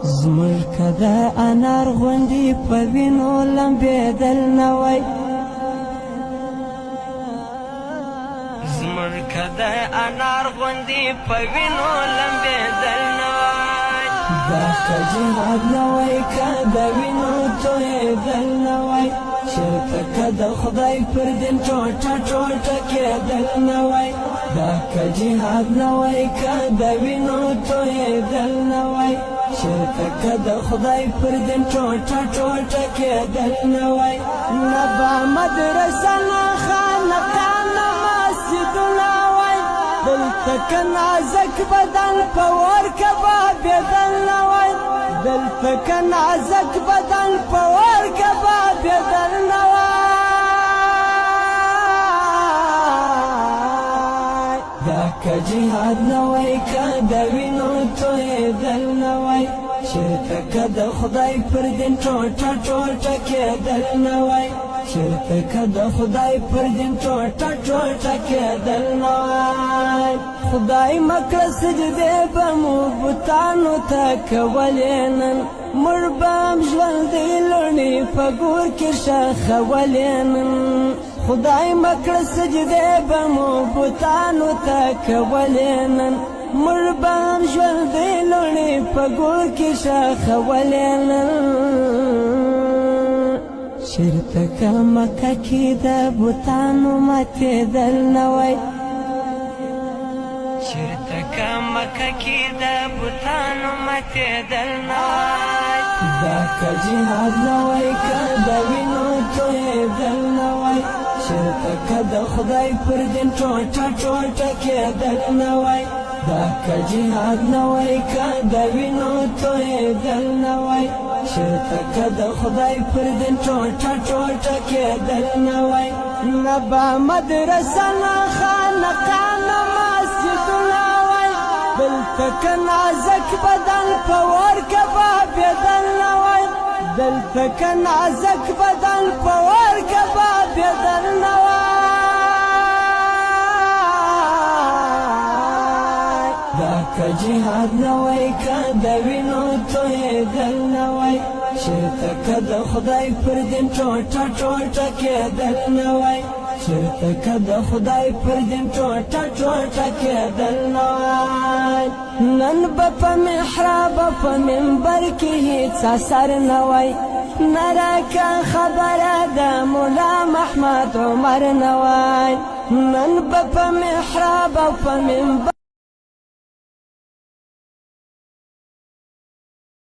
زموږ که د انار غوندې په وینو لمبېدل نه وای، زموږ که د انار غوندې په وینو لمبېدل نه وای، دا که جهاد نه وای که د وینو تویېدل نه وای، چېرته که د خدای پر دین ټوټه ټوټه کېدل نه وای، دا که جهاد نه وای که د وینو تویېدل نه وای، چېرته که د خدای پر دین ټوټه ټوټه کېدل نه وای، نه به مدرسه نه خانقاه نه مسجدونه وای، دلته که نازک بدن په اور کبابېدل نه وای، دلته که نازک بدن په اور کبابېدل نه وای، دا که جهاد نه وای که د وینو تویېدل نه وای، چېرته که د خدای پر دین ټوټه ټوټه کېدل نه وای، چېرته که د خدای پر دین ټوټه ټوټه کېدل نه وای، خدای مکړه سجدې به مو بتانو ته کولې نن، موږ به هم ژوندی لوڼې په ګور کې ښخولې نن، خدای مکړه سجدې به مو بتانو ته کولې نن، موږ به هم ژوندی لوڼې په ګور کې ښخولې نن، چېرته که مکه کې د بتانو ماتېدل نه وای، چېرته که مکه کې د بتانو ماتېدل نه وای، دا که جهاد نه وای که د وینو تویېدل نه وای، چېرته که د خدای پر دین ټوټه ټوټه کېدل نه وای، دا که جهاد نه وای که د وینو تویېدل نه وای، چېرته که د خدای پر دین ټوټه ټوټه کېدل نه وای، نه به مدرسه نه خانقاه نه مسجدونه وای، دلته که نازک بدن په اور کبابېدل نه وای، دلته که نازک بدن په اور کبابېدل نه وای، دا که جهاد نه وای که د وینو تویېدل نه وای، چېرته که د خدای پر دین ټوټه ټوټه کېدل نه وای، چېرته که د خدای پر دین ټوټه ټوټه کېدل نه وای، نن به په محراب او په منبر کې هېڅ اثر نه وای، نه راکه خبره د ملا محمد عمر نه وای، نن به په محراب او په منبر